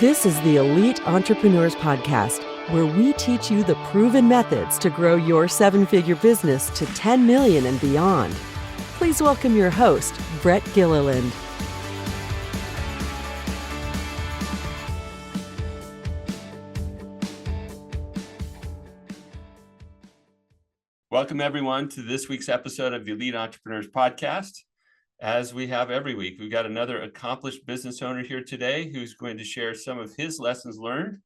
This is the Elite Entrepreneurs Podcast, where we teach you the proven methods to grow your seven-figure business to 10 million and beyond. Please welcome your host, Brett Gilliland. Welcome, everyone, to this week's episode of the Elite Entrepreneurs Podcast. As we have every week, we've got another accomplished business owner here today who's going to share some of his lessons learned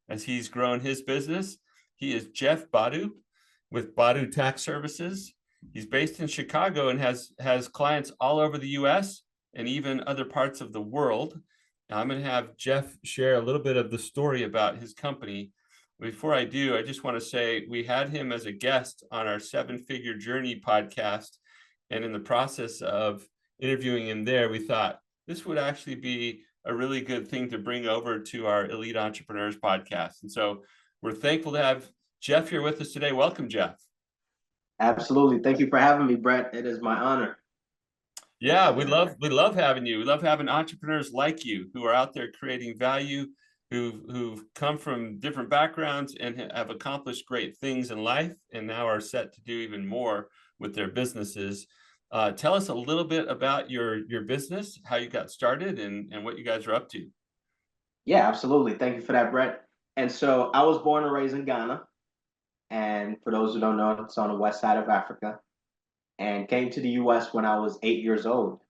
as he's grown his business. He is Jeff Badu with Badu Tax Services. He's based in Chicago and has clients all over the U.S. and even other parts of the world. Now, I'm going to have Jeff share a little bit of the story about his company. Before I do, I just want to say we had him as a guest on our Seven Figure Journey podcast. And in the process of interviewing him there, we thought this would actually be a really good thing to bring over to our Elite Entrepreneurs podcast. And so we're thankful to have Jeff here with us today. Welcome, Jeff. Absolutely. Thank you for having me, Brett. It is my honor. Yeah, we love having you. We love having entrepreneurs like you who are out there creating value, who've come from different backgrounds and have accomplished great things in life and now are set to do even more with their businesses. Tell us a little bit about your business, how you got started and what you guys are up to. Yeah, absolutely. Thank you for that, Brett. And so I was born and raised in Ghana. And for those who don't know, it's on the west side of Africa, and came to the U.S. when I was 8 years old.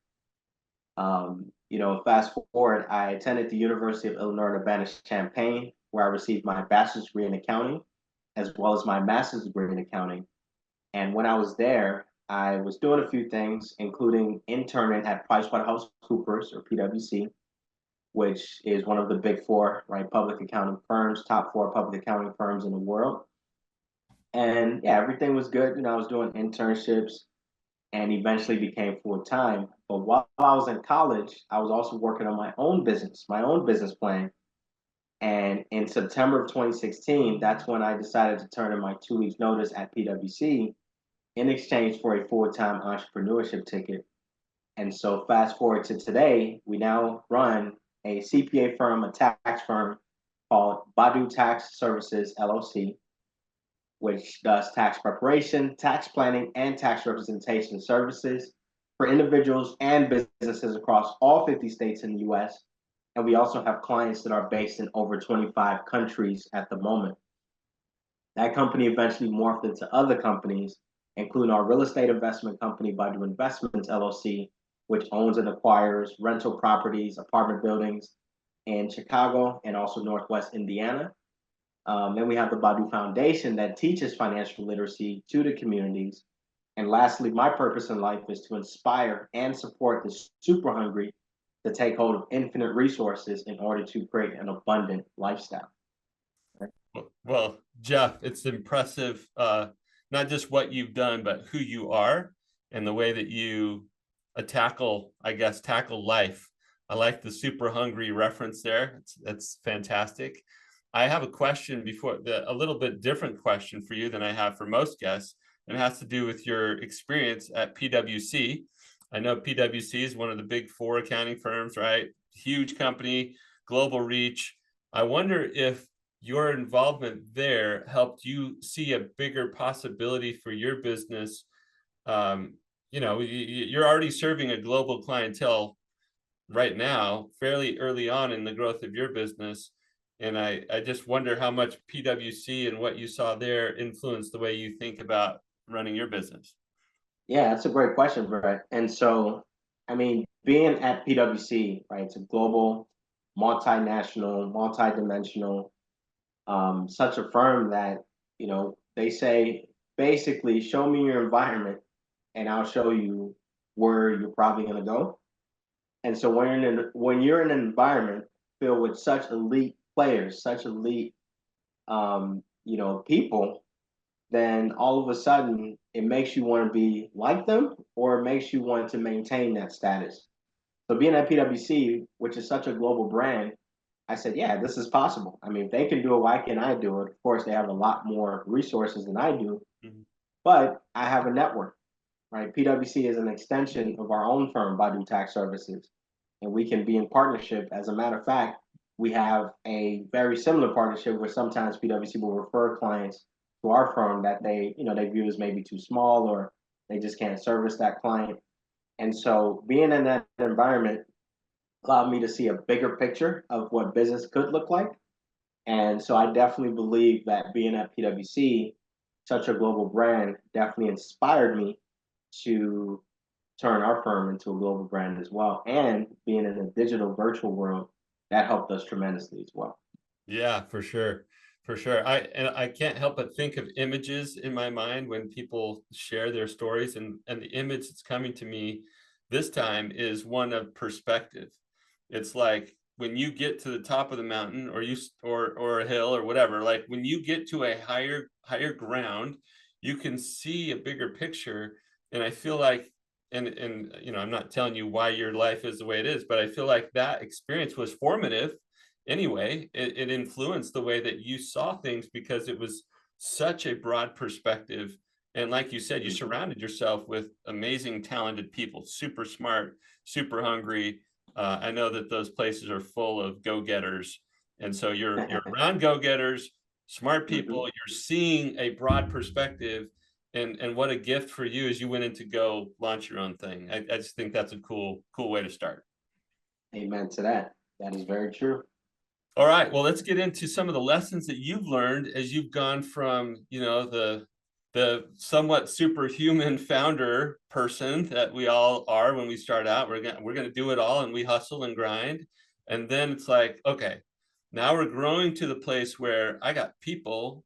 Fast forward, I attended the University of Illinois Urbana-Champaign, where I received my bachelor's degree in accounting, as well as my master's degree in accounting. And when I was there, I was doing a few things, including interning at PricewaterhouseCoopers, or PwC, which is one of the big four, right, public accounting firms, top four public accounting firms in the world. And yeah, everything was good. I was doing internships and eventually became full-time. But while I was in college, I was also working on my own business plan. And in September of 2016, that's when I decided to turn in my 2 weeks notice at PwC in exchange for a full-time entrepreneurship ticket. And so fast forward to today, we now run a CPA firm, a tax firm called Badu Tax Services, LLC, which does tax preparation, tax planning, and tax representation services for individuals and businesses across all 50 states in the U.S. And we also have clients that are based in over 25 countries at the moment. That company eventually morphed into other companies, including our real estate investment company, Badu Investments, LLC, which owns and acquires rental properties, apartment buildings in Chicago and also Northwest Indiana. Then we have the Badu Foundation that teaches financial literacy to the communities. And lastly, my purpose in life is to inspire and support the super hungry to take hold of infinite resources in order to create an abundant lifestyle. Well, Jeff, it's impressive, not just what you've done, but who you are and the way that you tackle life. I like the super hungry reference there. That's fantastic. I have a question a little bit different question for you than I have for most guests, and it has to do with your experience at PwC. I know PwC is one of the big four accounting firms, right? Huge company, global reach. I wonder if your involvement there helped you see a bigger possibility for your business. You're already serving a global clientele right now, fairly early on in the growth of your business. And I just wonder how much PwC and what you saw there influenced the way you think about running your business. Yeah, that's a great question, Brett. And so, being at PwC, right, it's a global, multinational, multidimensional, such a firm that, they say, basically, show me your environment and I'll show you where you're probably going to go. And so when you're in an environment filled with such elite players, such elite, people, then all of a sudden it makes you want to be like them, or it makes you want to maintain that status. So being at PwC, which is such a global brand, I said, yeah, this is possible. If they can do it, why can't I do it? Of course, they have a lot more resources than I do, but I have a network, right? PwC is an extension of our own firm, Badu Tax Services, and we can be in partnership. As a matter of fact, we have a very similar partnership where sometimes PwC will refer clients to our firm that they view as maybe too small, or they just can't service that client. And so being in that environment allowed me to see a bigger picture of what business could look like. And so I definitely believe that being at PwC, such a global brand, definitely inspired me to turn our firm into a global brand as well. And being in a digital virtual world, that helped us tremendously as well. Yeah, for sure. For sure. I can't help but think of images in my mind when people share their stories, and the image that's coming to me this time is one of perspective. It's like when you get to the top of the mountain, or a hill or whatever, like when you get to a higher ground, you can see a bigger picture. And I feel like, and I'm not telling you why your life is the way it is, but I feel like that experience was formative anyway. It influenced the way that you saw things because it was such a broad perspective. And like you said, you surrounded yourself with amazing, talented people, super smart, super hungry. I know that those places are full of go-getters. And so you're around go-getters, smart people, you're seeing a broad perspective. And what a gift for you as you went in to go launch your own thing. I just think that's a cool way to start. Amen to that. That is very true. All right, well, let's get into some of the lessons that you've learned as you've gone from, the somewhat superhuman founder person that we all are when we start out. We're gonna do it all, and we hustle and grind, and then it's like, okay, now we're growing to the place where I got people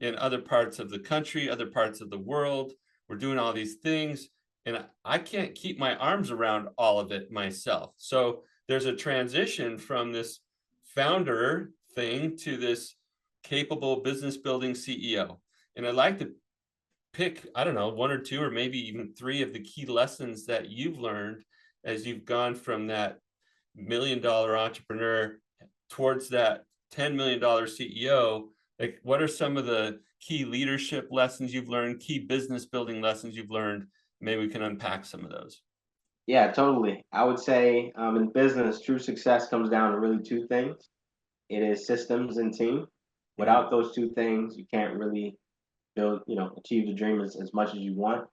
in other parts of the country, other parts of the world. We're doing all these things, and I can't keep my arms around all of it myself. So there's a transition from this founder thing to this capable business building CEO. And I'd like to pick, I don't know, one or two, or maybe even three of the key lessons that you've learned as you've gone from that $1 million entrepreneur towards that $10 million CEO. Like, what are some of the key leadership lessons you've learned, key business building lessons you've learned? Maybe we can unpack some of those. Yeah, totally. I would say in business, true success comes down to really two things. It is systems and team. Without those two things, you can't really achieve the dream as much as you want.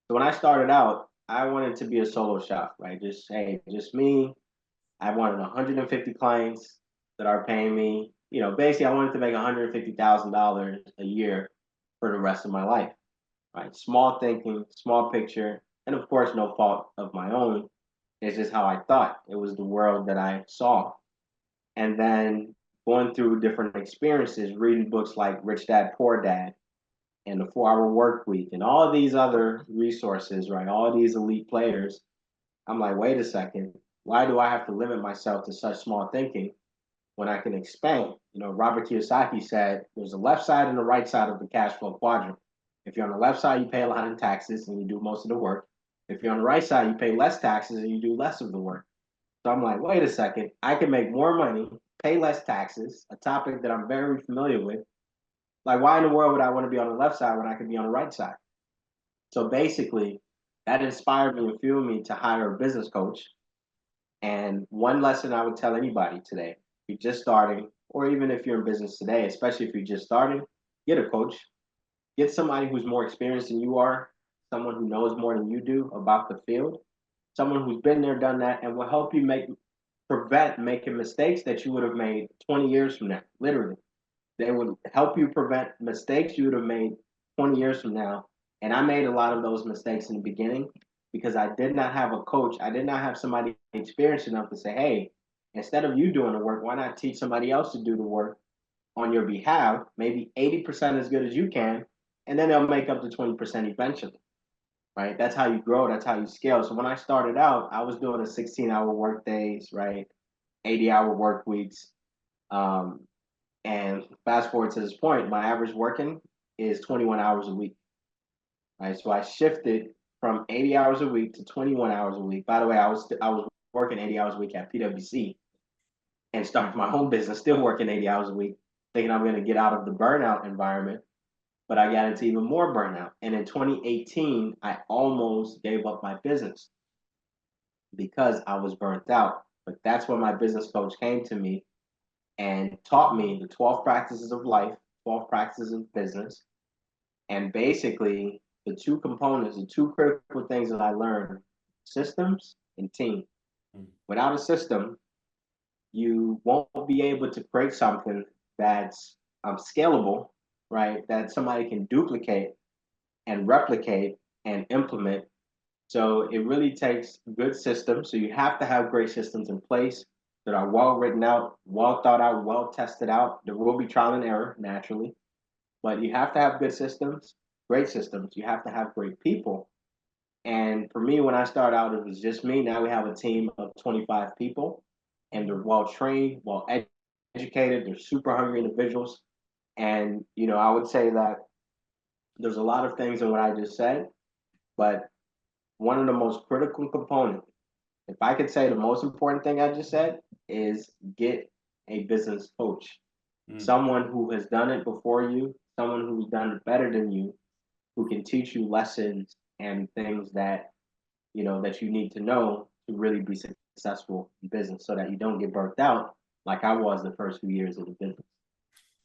So when I started out, I wanted to be a solo shop, right? Just me. I wanted 150 clients that are paying me. Basically, I wanted to make $150,000 a year for the rest of my life, right? Small thinking, small picture, and of course, no fault of my own. It's just how I thought. It was the world that I saw. And then going through different experiences, reading books like Rich Dad, Poor Dad, and the 4 Hour Work Week, and all of these other resources, right? All of these elite players. I'm like, wait a second. Why do I have to limit myself to such small thinking when I can expand? Robert Kiyosaki said there's a left side and the right side of the cash flow quadrant. If you're on the left side, you pay a lot in taxes and you do most of the work. If you're on the right side, you pay less taxes and you do less of the work. So I'm like, wait a second. I can make more money, pay less taxes, a topic that I'm very familiar with. Like, why in the world would I want to be on the left side when I could be on the right side? So basically, that inspired me and fueled me to hire a business coach. And one lesson I would tell anybody today, if you're just starting, or even if you're in business today, especially if you're just starting, get a coach. Get somebody who's more experienced than you are, someone who knows more than you do about the field, someone who's been there, done that, and will help you prevent making mistakes that you would have made 20 years from now. Literally, they would help you prevent mistakes you would have made 20 years from now. And I made a lot of those mistakes in the beginning because I did not have a coach. I did not have somebody experienced enough to say, hey, instead of you doing the work, why not teach somebody else to do the work on your behalf, maybe 80% as good as you can, and then they'll make up the 20% eventually, right? That's how you grow. That's how you scale. So when I started out, I was doing a 16-hour work days, right? 80-hour work weeks. And fast forward to this point, my average working is 21 hours a week, right? So I shifted from 80 hours a week to 21 hours a week. By the way, I was working 80 hours a week at PwC and started my own business, still working 80 hours a week, thinking I'm going to get out of the burnout environment, but I got into even more burnout. And in 2018, I almost gave up my business because I was burnt out. But that's when my business coach came to me and taught me the 12 practices of life, 12 practices of business. And basically, the two components, the two critical things that I learned, systems and team. Without a system, you won't be able to create something that's scalable, right? That somebody can duplicate and replicate and implement. So it really takes good systems. So you have to have great systems in place that are well written out, well thought out, well tested out. There will be trial and error naturally, but you have to have good systems, great systems. You have to have great people. And for me, when I started out, it was just me. Now we have a team of 25 people, and they're well trained, well educated. They're super hungry individuals. And, I would say that there's a lot of things in what I just said, but one of the most critical components, if I could say the most important thing I just said, is get a business coach. Someone who has done it before you, someone who's done it better than you, who can teach you lessons and things that that you need to know to really be successful in business, so that you don't get burnt out like I was the first few years of the business.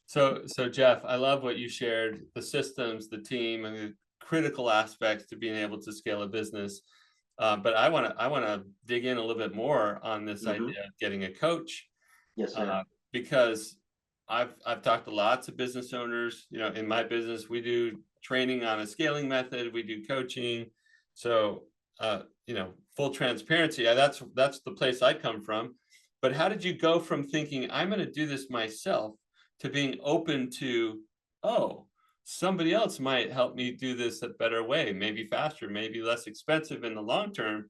So Jeff, I love what you shared, the systems, the team, and the critical aspects to being able to scale a business. But I want to dig in a little bit more on this idea of getting a coach. Yes, sir. Because I've talked to lots of business owners. In my business, we do training on a scaling method. We do coaching. So, full transparency. That's the place I come from. But how did you go from thinking I'm going to do this myself to being open to, oh, somebody else might help me do this a better way, maybe faster, maybe less expensive in the long term?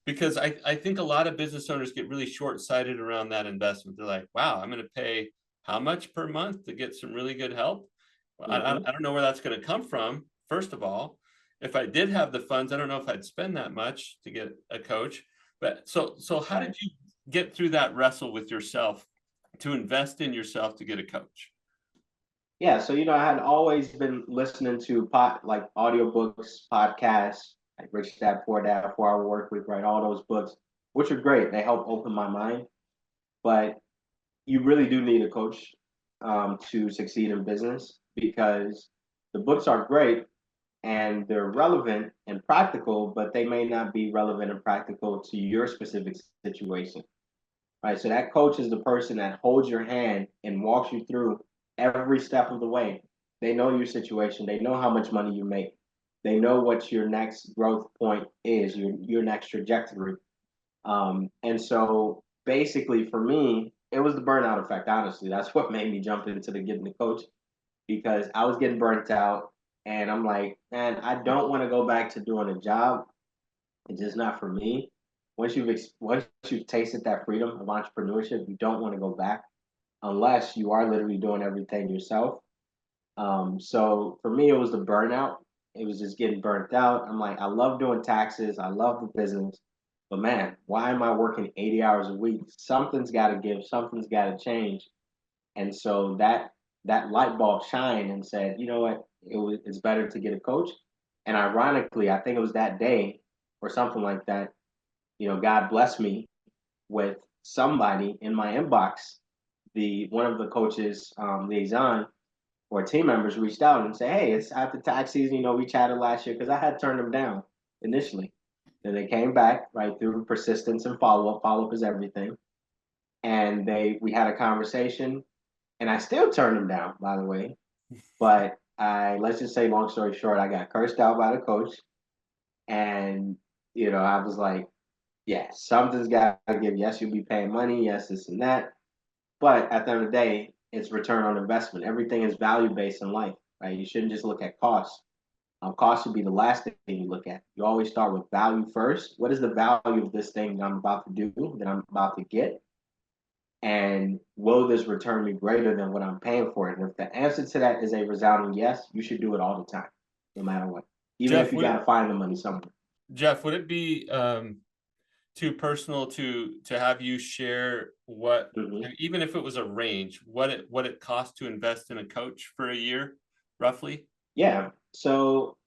Because I think a lot of business owners get really short-sighted around that investment. They're like, wow, I'm going to pay how much per month to get some really good help? I don't know where that's going to come from, first of all. If I did have the funds, I don't know if I'd spend that much to get a coach. But so how did you get through that wrestle with yourself to invest in yourself to get a coach? Yeah, so I had always been listening to like audiobooks, podcasts, like Rich Dad Poor Dad, 4 Hour Work Week, right? All those books, which are great. They help open my mind. But you really do need a coach to succeed in business, because the books are great and they're relevant and practical, but they may not be relevant and practical to your specific situation. Right. So that coach is the person that holds your hand and walks you through every step of the way. They know your situation. They know how much money you make. They know what your next growth point is, your next trajectory. And so basically for me, it was the burnout effect. Honestly, that's what made me jump into getting the coach, because I was getting burnt out, and I'm like, man, I don't want to go back to doing a job. It's just not for me. Once you've tasted that freedom of entrepreneurship, you don't want to go back unless you are literally doing everything yourself. So for me, it was the burnout. It was just getting burnt out. I'm like, I love doing taxes. I love the business, but man, why am I working 80 hours a week? Something's got to give. Something's got to change. And so that light bulb shined and said, you know what? It's better to get a coach. And ironically, I think it was that day or something like that. God blessed me with somebody in my inbox. One of the coaches liaison or team members reached out and said, "Hey, it's after tax season. We chatted last year," because I had turned them down initially. Then they came back right through persistence and follow up. Follow up is everything. And we had a conversation, and I still turned them down, by the way. But let's just say, long story short, I got cursed out by the coach, and I was like, yeah, something's got to give. Yes, you'll be paying money. Yes, this and that. But at the end of the day, it's return on investment. Everything is value based in life, right? You shouldn't just look at cost. Cost should be the last thing you look at. You always start with value first. What is the value of this thing that I'm about to do, that I'm about to get? And will this return me greater than what I'm paying for it? And if the answer to that is a resounding yes, you should do it all the time, no matter what. Even Jeff, if you got to find the money somewhere. Jeff, would it be too personal to have you share what, even if it was a range, what it costs to invest in a coach for a year, roughly? Yeah. So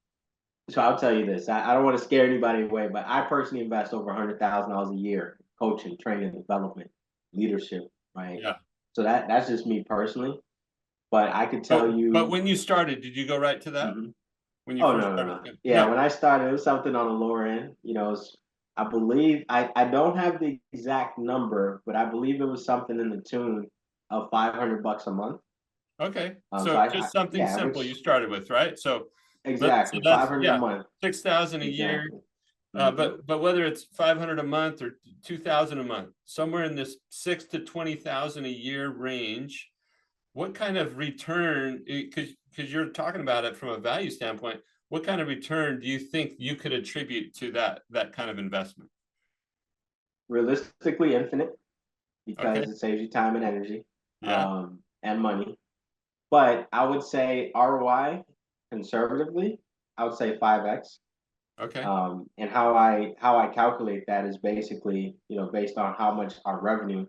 I'll tell you this. I don't want to scare anybody away, but I personally invest over $100,000 a year, coaching, training, development, leadership, right? Yeah. So that's just me personally. But I could tell But you. when you started, did you go right to that? Mhm. When you Oh, first no, no, started? no. Yeah, No. when I started, it was something on the lower end. I believe I don't have the exact number, but I believe it was something in the tune of $500 a month. Okay. So So just something yeah, simple which you started with, right? So so exactly that's 500 a yeah, month. 6,000 a year. Exactly. Hmm. But whether it's 500 a month or 2,000 a month, somewhere in this 6 to 20,000 a year range, what kind of return, because you're talking about it from a value standpoint, what kind of return do you think you could attribute to that kind of investment? Realistically, infinite Okay. because it saves you time and energy, Yeah. and money. But I would say ROI conservatively, I would say 5x. Okay. And how I calculate that is basically, based on how much my revenue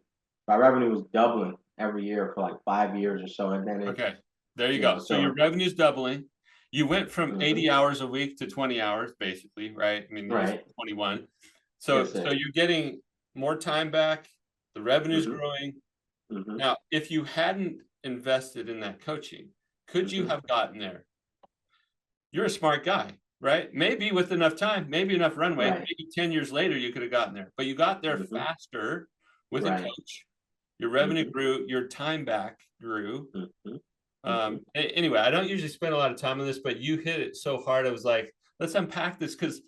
was doubling every year for like 5 years or so, and then Okay. There you go. So your so revenue's doubling. You went from hmm 80 hours a week to 20 hours, basically, right? I mean, it was right, 21. yes, So sir. you're getting more time back. The revenue's Hmm. growing. Hmm. Now, if you hadn't invested in that coaching, could you Hmm. have gotten there? You're a smart guy, right? Maybe with enough time, maybe enough runway, Right. maybe 10 years later, you could have gotten there, but you got there Hmm. faster with a Right. coach. Your revenue Hmm. grew, your time back grew. Hmm. Hmm. Anyway, I don't usually spend a lot of time on this, but you hit it so hard. I was like, let's unpack this because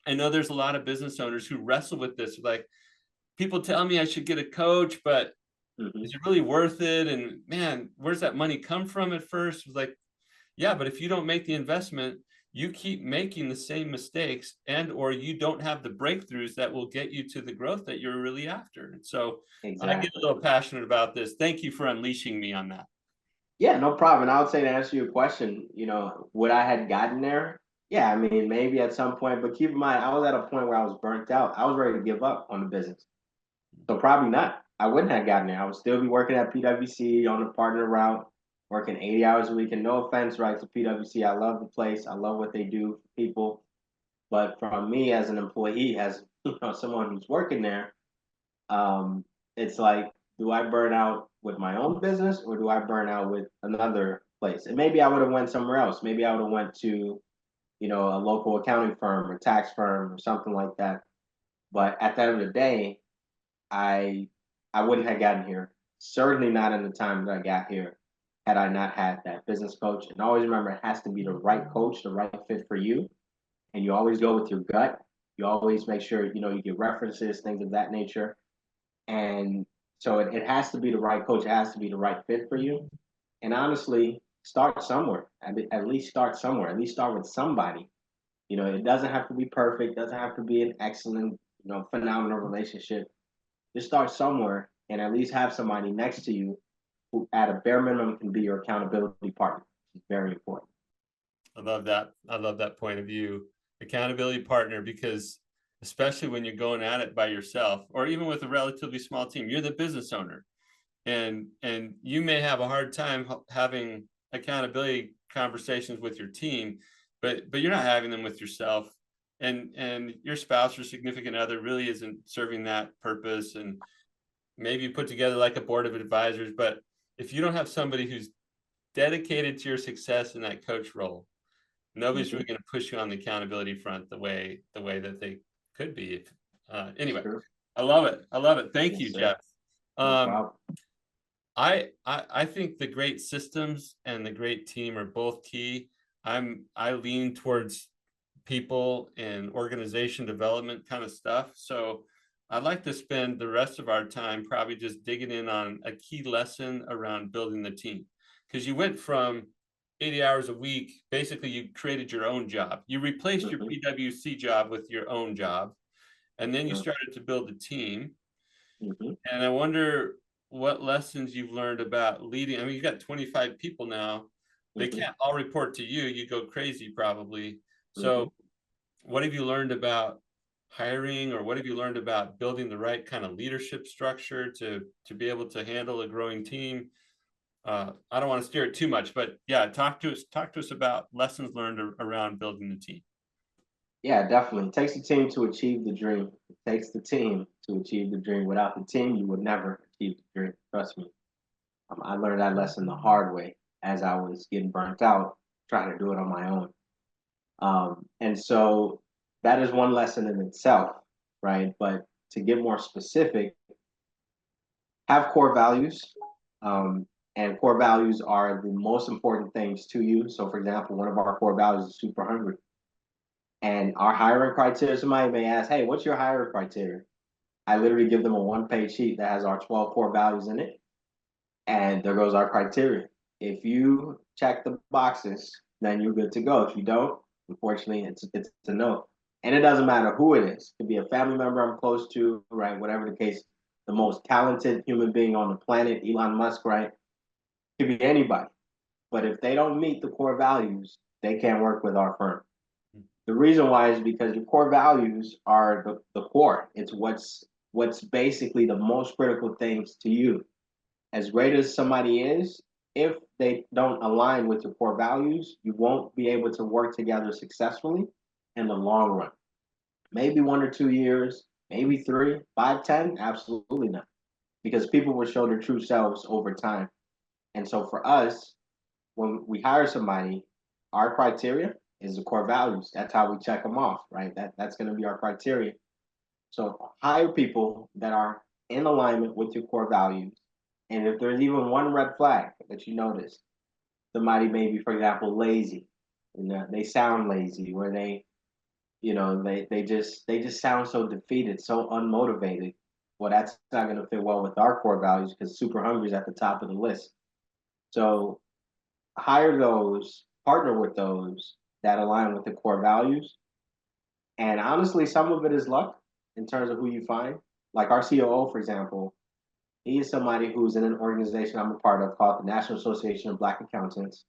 I know there's a lot of business owners who wrestle with this. Like, people tell me I should get a coach, but Hmm. is it really worth it? And man, where's that money come from at first? It was like, yeah, but if you don't make the investment, you keep making the same mistakes and or you don't have the breakthroughs that will get you to the growth that you're really after. And so I get a Exactly. little passionate about this. Thank you for unleashing me on that. Yeah, no problem. And I would say to answer your question, would I had gotten there? Yeah, I mean, maybe at some point, but keep in mind, I was at a point where I was burnt out. I was ready to give up on the business. So probably not. I wouldn't have gotten there. I would still be working at PwC on the partner route, working 80 hours a week. And no offense, right, to PwC. I love the place. I love what they do for people. But from me as an employee, as someone who's working there, um, it's like, do I burn out with my own business or do I burn out with another place? And maybe I would have went somewhere else. Maybe I would have went to, a local accounting firm or tax firm or something like that. But at the end of the day, I I wouldn't have gotten here. Certainly not in the time that I got here had I not had that business coach. And always remember, it has to be the right coach, the right fit for you. And you always go with your gut. You always make sure, you get references, things of that nature. And so it has to be the right coach. It has to be the right fit for you. And honestly, start somewhere. At least start somewhere. At least start with somebody. It doesn't have to be perfect. Doesn't have to be an excellent, phenomenal relationship. Just start somewhere and at least have somebody next to you who, at a bare minimum, can be your accountability partner. It's very important. I love that. I love that point of view. Accountability partner, because especially when you're going at it by yourself or even with a relatively small team, you're the business owner and you may have a hard time having accountability conversations with your team, but you're not having them with yourself and your spouse or significant other really isn't serving that purpose. And maybe you put together like a board of advisors, but if you don't have somebody who's dedicated to your success in that coach role, nobody's Mm-hmm. really going to push you on the accountability front the way that they could be. Anyway, Sure. I love it. I love it. Thank Yes, you, sir. Jeff. No Um, problem. I think the great systems and the great team are both key. I lean towards people and organization development kind of stuff. So I'd like to spend the rest of our time probably just digging in on a key lesson around building the team. Because you went from 80 hours a week, basically you created your own job. You replaced your Mm-hmm. PwC job with your own job, and then you Sure. started to build a team. Mm-hmm. And I wonder what lessons you've learned about leading. I mean, you've got 25 people now. They Mm-hmm. can't all report to you. You go crazy probably. Mm-hmm. So what have you learned about hiring, or what have you learned about building the right kind of leadership structure to be able to handle a growing team? I don't want to steer it too much, but yeah, talk to us about lessons learned around building the team. Yeah, definitely. It takes the team to achieve the dream. It takes the team to achieve the dream. Without the team, you would never achieve the dream. Trust me. I learned that lesson the hard way as I was getting burnt out trying to do it on my own. And so that is one lesson in itself, right? But to get more specific, have core values. Um, and core values are the most important things to you. So, for example, one of our core values is super hungry. And our hiring criteria, somebody may ask, hey, what's your hiring criteria? I literally give them a one-page sheet that has our 12 core values in it. And there goes our criteria. If you check the boxes, then you're good to go. If you don't, unfortunately, it's a no. And it doesn't matter who it is. It could be a family member I'm close to, right? Whatever the case, the most talented human being on the planet, Elon Musk, right? It could be anybody. But if they don't meet the core values, they can't work with our firm. The reason why is because your core values are the core. It's what's basically the most critical things to you. As great as somebody is, if they don't align with your core values, you won't be able to work together successfully in the long run. Maybe 1 or 2 years, maybe 3, 5, 10, absolutely not. Because people will show their true selves over time. And so for us, when we hire somebody, our criteria is the core values. That's how we check them off, right? That's going to be our criteria. So hire people that are in alignment with your core values. And if there's even one red flag that you notice, somebody may be, for example, lazy. You know, they sound lazy, where they just sound so defeated, so unmotivated. Well, that's not going to fit well with our core values because super hungry is at the top of the list. So hire those, partner with those that align with the core values. And honestly, some of it is luck in terms of who you find. Like our COO, for example, he is somebody who's in an organization I'm a part of called the National Association of Black Accountants.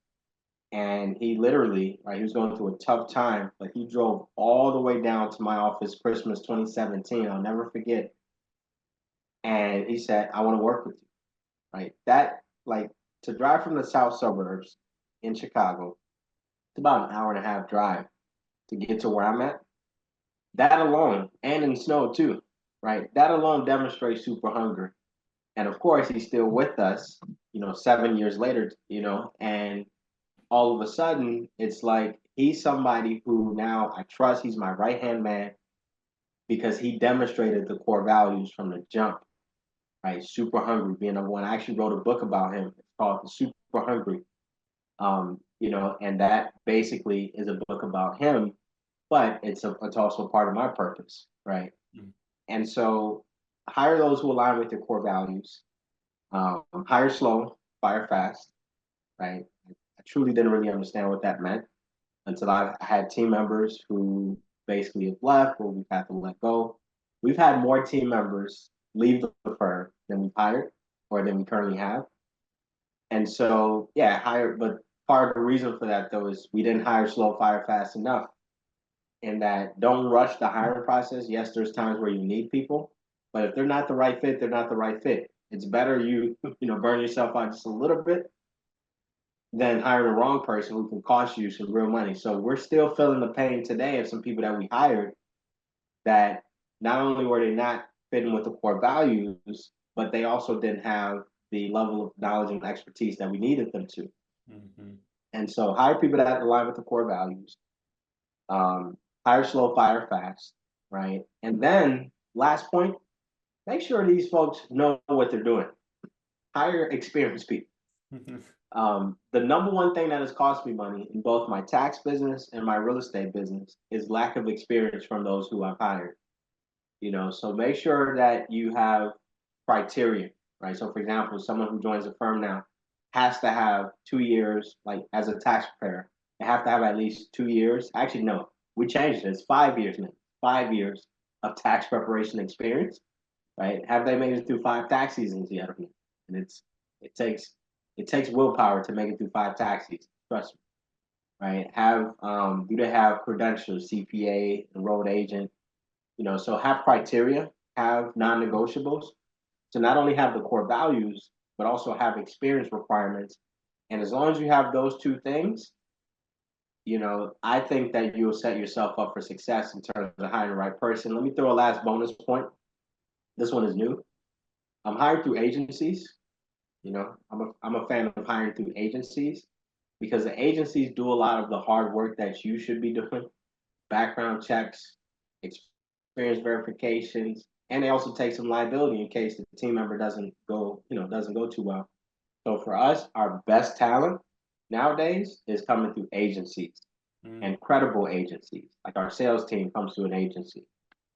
And he literally, right, he was going through a tough time, but he drove all the way down to my office Christmas 2017. I'll never forget. And he said, I want to work with you. Right. That, like, to drive from the south suburbs in Chicago, it's about an hour and a half drive to get to where I'm at. That alone, and in snow too, right? That alone demonstrates super hunger. And of course, he's still with us, 7 years later, and all of a sudden, it's like he's somebody who now I trust. He's my right hand man because he demonstrated the core values from the jump, right? Super hungry, being the one. I actually wrote a book about him. It's called The Super Hungry. And that basically is a book about him, but it's also part of my purpose, right? Mm-hmm. And so hire those who align with your core values. Hire slow, fire fast, right? I truly didn't really understand what that meant until I had team members who basically have left or we've had to let go. We've had more team members leave the firm than we've hired or than we currently have. And so, yeah, hire, but part of the reason for that though is we didn't hire slow, fire fast enough. And that don't rush the hiring process. Yes, there's times where you need people, but if they're not the right fit, they're not the right fit. It's better you burn yourself out just a little bit than hiring the wrong person who can cost you some real money. So we're still feeling the pain today of some people that we hired that not only were they not fitting with the core values, but they also didn't have the level of knowledge and expertise that we needed them to. Mm-hmm. And so hire people that align with the core values. Hire slow, fire fast, right? And then last point, make sure these folks know what they're doing. Hire experienced people. The number one thing that has cost me money in both my tax business and my real estate business is lack of experience from those who I've hired. So make sure that you have criteria, right? So for example, someone who joins a firm now has to have 2 years, like as a tax preparer. They have to have at least 2 years. Actually, no, we changed it. It's 5 years now. 5 years of tax preparation experience, right? Have they made it through 5 tax seasons yet? And it takes willpower to make it through 5 tax seasons. Trust me, right? Do they have credentials, CPA, enrolled agent? So have criteria, have non-negotiables. So not only have the core values, but also have experience requirements. And as long as you have those 2 things, I think that you'll set yourself up for success in terms of hiring the right person. Let me throw a last bonus point. This one is new. I'm hired through agencies. I'm a fan of hiring through agencies because the agencies do a lot of the hard work that you should be doing, background checks, experience verifications, and they also take some liability in case the team member doesn't go too well. So for us, our best talent nowadays is coming through agencies Mm. and credible agencies. Like our sales team comes through an agency.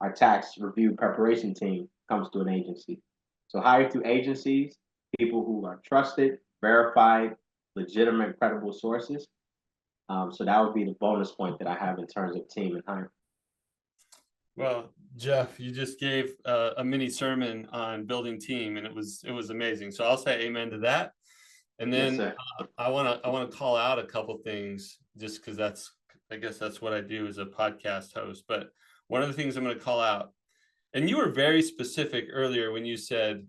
Our tax review preparation team comes through an agency. So hire through agencies, people who are trusted, verified, legitimate, credible sources. So that would be the bonus point that I have in terms of team and hiring. Well, Jeff, you just gave a mini sermon on building team, and it was amazing. So I'll say amen to that. And Yes, then sir. I want to call out a couple things just because I guess that's what I do as a podcast host. But one of the things I'm going to call out, and you were very specific earlier when you said,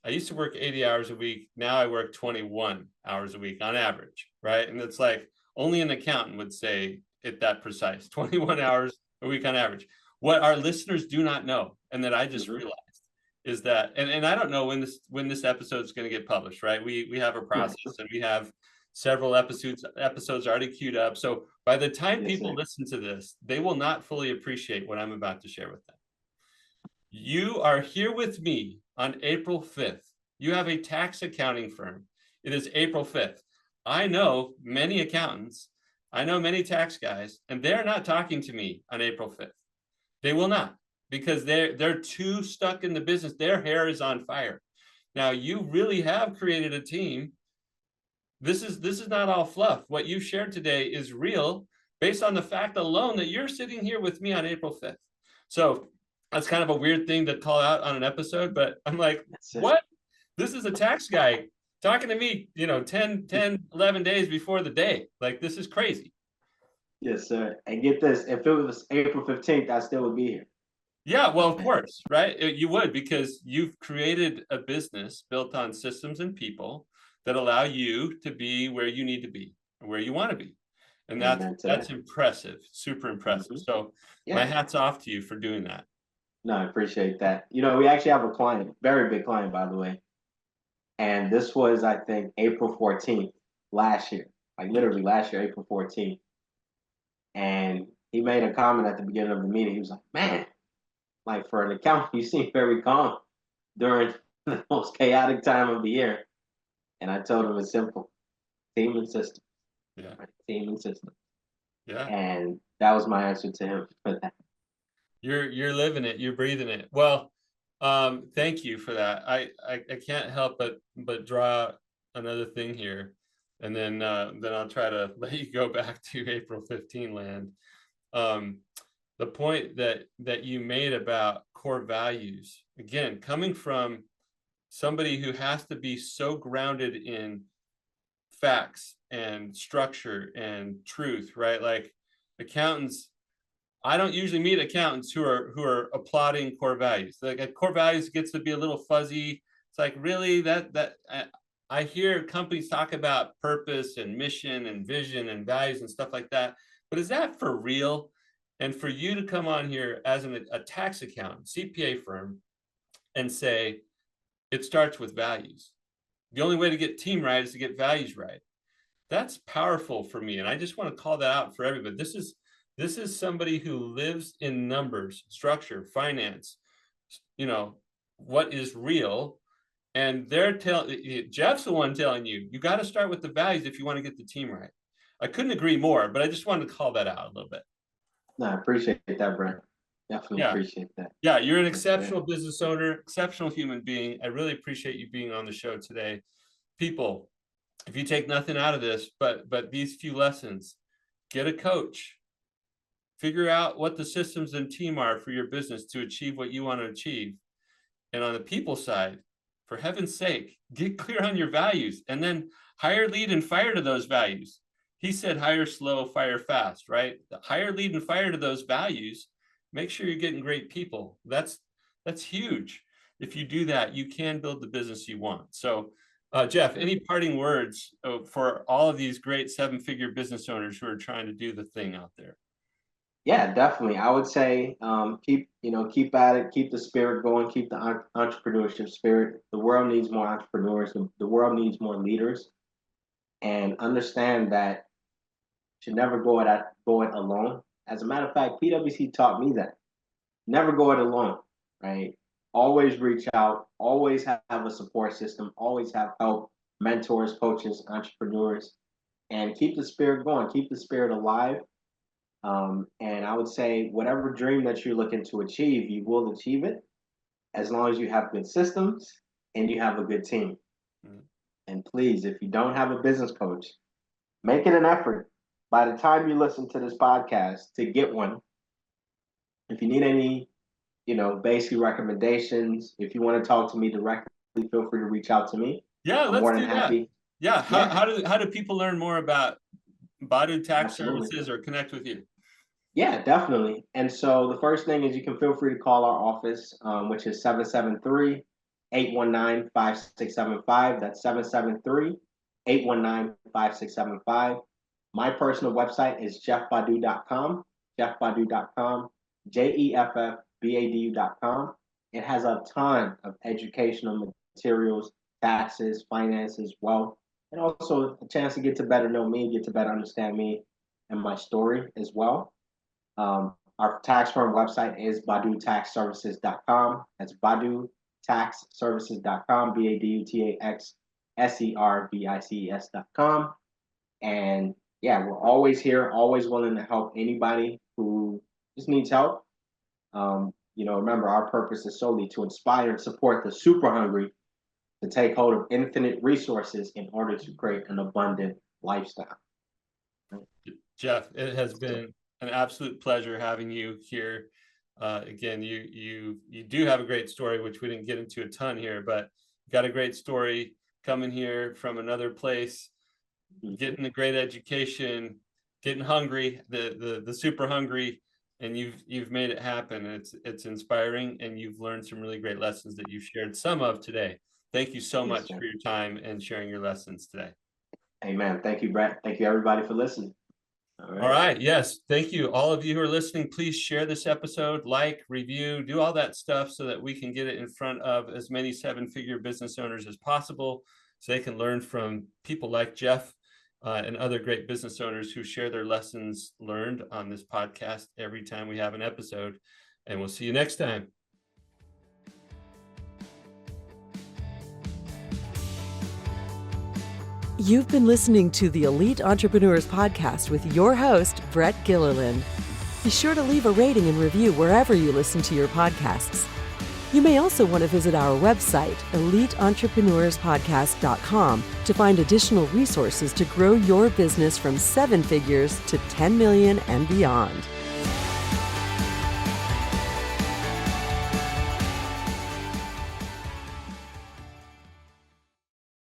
I used to work 80 hours a week. Now I work 21 hours a week on average, right? And it's like only an accountant would say it that precise, 21 hours a week on average. What our listeners do not know, and that I just realized, is that, and I don't know when this episode is going to get published, right? We have a process, and we have several episodes already queued up. So by the time people listen to this, they will not fully appreciate what I'm about to share with them. You are here with me on April 5th. You have a tax accounting firm. It is April 5th. I know many accountants. I know many tax guys, and they're not talking to me on April 5th. They will not, because they're too stuck in the business. Their hair is on fire. Now, you really have created a team. This is not all fluff. What you shared today is real based on the fact alone that you're sitting here with me on April 5th. So that's kind of a weird thing to call out on an episode, but I'm like, what? This is a tax guy talking to me, 10, 11 days before the day. Like, this is crazy. Yes, sir. And get this, if it was April 15th, I still would be here. Yeah, well, of course, right? You would, because you've created a business built on systems and people that allow you to be where you need to be and where you want to be. And that's impressive, super impressive. So my hat's off to you for doing that. No, I appreciate that. We actually have a client, very big client, by the way. And this was, I think, April 14th last year, like literally last year, April 14th. And he made a comment at the beginning of the meeting. He was like, man, like for an accountant, you seem very calm during the most chaotic time of the year. And I told him it's simple: team and system. Yeah. Right? Team and system. Yeah. And that was my answer to him for that. You're living it. You're breathing it. Well, thank you for that. I can't help but draw another thing here, and then I'll try to let you go back to April 15 land. The point that you made about core values, again, coming from somebody who has to be so grounded in facts and structure and truth, right? Like accountants, I don't usually meet accountants who are applauding core values. Like core values gets to be a little fuzzy. It's like, really, that I hear companies talk about purpose and mission and vision and values and stuff like that, but is that for real? And for you to come on here as a tax accountant, CPA firm, and say it starts with values. The only way to get team right is to get values right. That's powerful for me, and I just want to call that out for everybody. This is somebody who lives in numbers, structure, finance, what is real. And Jeff's the one telling you got to start with the values if you want to get the team right. I couldn't agree more, but I just wanted to call that out a little bit. No, I appreciate that, Brent. Definitely appreciate that. Yeah, you're an exceptional business owner, exceptional human being. I really appreciate you being on the show today. People, if you take nothing out of this, but these few lessons, get a coach. Figure out what the systems and team are for your business to achieve what you want to achieve. And on the people side, for heaven's sake, get clear on your values and then hire, lead, and fire to those values. He said hire slow, fire fast, right? Hire, lead, and fire to those values. Make sure you're getting great people. That's huge. If you do that, you can build the business you want. So, Jeff, any parting words for all of these great 7-figure business owners who are trying to do the thing out there? Yeah, definitely. I would say keep at it, keep the spirit going, keep the entrepreneurship spirit. The world needs more entrepreneurs. The world needs more leaders, and understand that you should never go it alone. As a matter of fact, PwC taught me that never go it alone. Right? Always reach out. Always have a support system. Always have help, mentors, coaches, entrepreneurs, and keep the spirit going. Keep the spirit alive. And I would say whatever dream that you're looking to achieve, you will achieve it as long as you have good systems and you have a good team. Mm. And please, if you don't have a business coach, make it an effort by the time you listen to this podcast to get one. If you need any, basic recommendations, if you want to talk to me directly, feel free to reach out to me. Yeah, I'm let's more than do that. happy. Yeah. Yeah, How do people learn more about Badu Tax absolutely. Services or connect with you? Yeah, definitely. And so the first thing is you can feel free to call our office, which is 773-819-5675. That's 773-819-5675. My personal website is jeffbadu.com, jeffbadu.com, jeffbadu.com. It has a ton of educational materials, taxes, finances, wealth, and also a chance to get to better know me, get to better understand me and my story as well. Our tax firm website is badutaxservices.com. That's badutaxservices.com, BADUTAXSERVICES.com. And yeah, we're always here, always willing to help anybody who just needs help. Remember, our purpose is solely to inspire and support the super hungry to take hold of infinite resources in order to create an abundant lifestyle. Jeff, it has been an absolute pleasure having you here. Again, you do have a great story, which we didn't get into a ton here, but you got a great story coming here from another place, getting a great education, getting hungry, the super hungry, and you've made it happen. It's inspiring, and you've learned some really great lessons that you've shared some of today. Thank you so much for your time and sharing your lessons today. Amen. Thank you, Brett. Thank you, everybody, for listening. All right. Yes. Thank you. All of you who are listening, please share this episode, like, review, do all that stuff so that we can get it in front of as many seven-figure business owners as possible so they can learn from people like Jeff and other great business owners who share their lessons learned on this podcast every time we have an episode. And we'll see you next time. You've been listening to the Elite Entrepreneurs Podcast with your host, Brett Gilliland. Be sure to leave a rating and review wherever you listen to your podcasts. You may also want to visit our website, eliteentrepreneurspodcast.com, to find additional resources to grow your business from 7 figures to 10 million and beyond.